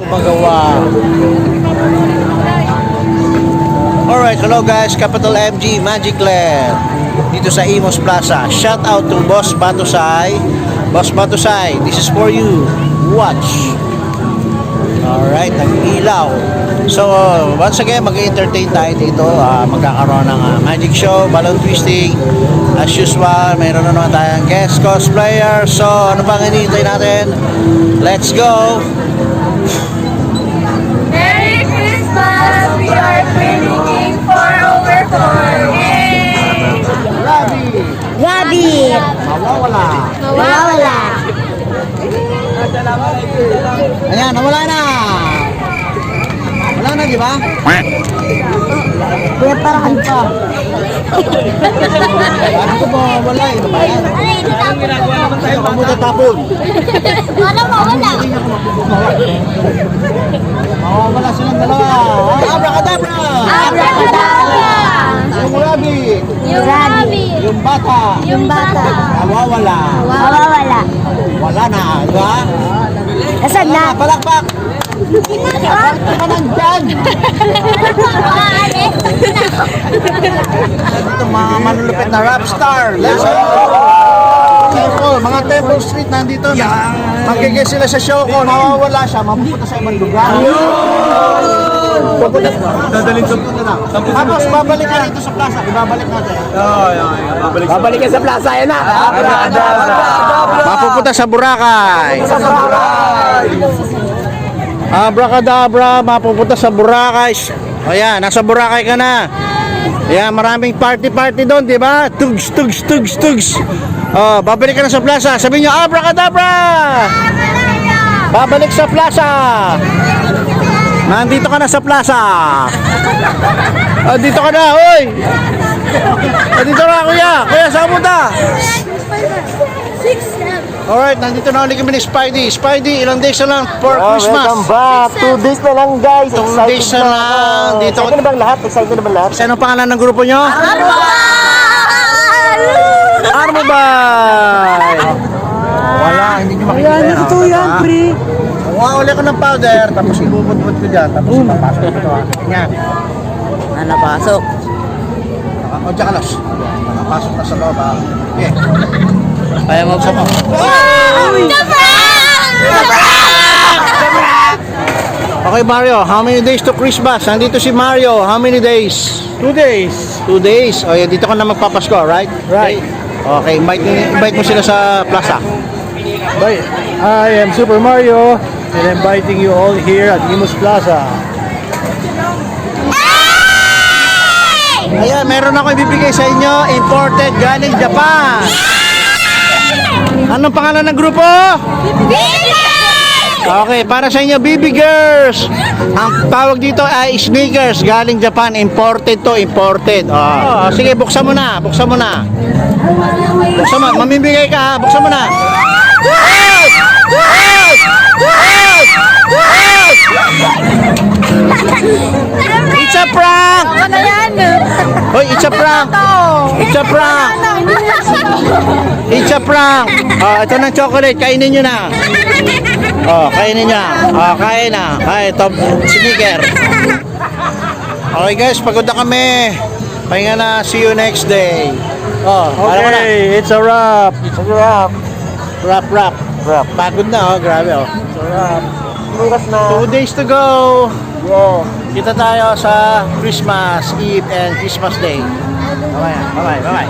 magawa. Alright, hello guys, Capital MG Magic Land dito sa Imus Plaza. Shout out to Boss Batusay. Boss Batusay, this is for you. Watch. Alright, nag-ilaw. So, once again, mag-entertain tayo dito. Magkakaroon ng magic show, balloon twisting. As usual, mayroon na naman tayong guest cosplayer. So, ano bang hinihintay natin? Let's go! Merry Christmas! We are pinning for over 4. Yay! Gabi! Mawawala! Mawawala! Ayan, nawala na! Wala na, di ba? Kuya, parang ka. Ano ko ba? Wala eh. Ayan. Ayaw ka muna tapon. Wala, mawala. Mawawala silang dalawa. Abracadabra! Abracadabra! Yung rabi! Yung rabi! Yung bata! Yung bata! Mawawala! Mawawala! Wala na, di ba? Asan na? Palakpak! Palakpak ka nandyan! Ito mga manulupit na rap star. Let's go! Temple, mga Temple Street nandito na. Magiging sila sa show ko. Mawawala siya, mapupunta sa ibang lugar. Dadalhin sa tapos babalik ka dito sa plaza. Ibabalik natin. Babalik ka sa plaza, yan na. Mapupunta sa Boracay. Abracadabra, mapupunta sa Boracay. Ayan, nasa Boracay ka na. Ayan, maraming party doon, di ba? Tugs. Oh, babalik ka na sa plaza. Sabihin nyo, Abracadabra! Babalik sa plaza. Nandito ka na sa plaza. Oh, dito ka na, hoy! Oh, dito na, kuya. Kuya, saan mo ta? Alright, nandito na ulit kami ni Spidey. Spidey, ilang days na lang for Christmas. Welcome back. 2 days na lang, guys. 2 days na lang. Dito Excited na bang lahat? Excited na bang lahat? Sa anong pangalan ng grupo nyo? Armobile! Wala, hindi nyo makikita yan. Ayan, ito yan, pre. Kuha ulit ko ng powder, tapos ibubot-bot ko dyan, tapos papasok ko ito. Yan. Napasok. O, dyan ka, Los. Napasok na sa loob. Okay. Kaya mo Sa mo. Okay, Mario, how many days to Christmas? Nandito si Mario, how many days? 2 days. 2 days. O, dito ka na magpapasko, right? Right. Okay, invite mo sila sa plaza. Bye. I am Super Mario and inviting you all here at Imus Plaza. Ayan, meron ako ibibigay sa inyo, imported galing Japan. Anong pangalan ng grupo? Okay, para sa inyo, BB Girls. Ang tawag dito ay sneakers, galing Japan, imported to, imported. Oh, sige, buksan mo na. Buksan mo, mamimigay ka ha, buksan mo na. It's a prank! Ano yan? Hoy, it's a prank! It's a prank! It's a prank! Oh, ito ng chocolate, kainin nyo na. Oh, kainin nyo. Oh, kain na. Ay, top sneaker. Okay guys, pagod na kami. Pahinga na, see you next day. Oh, alam mo na. Okay, it's a wrap. It's a wrap. Wrap. Pagod na, oh, grabe, oh. It's a wrap. Bukas na. 2 days to go. Yeah. Kita tayo sa Christmas Eve and Christmas Day. Bye-bye.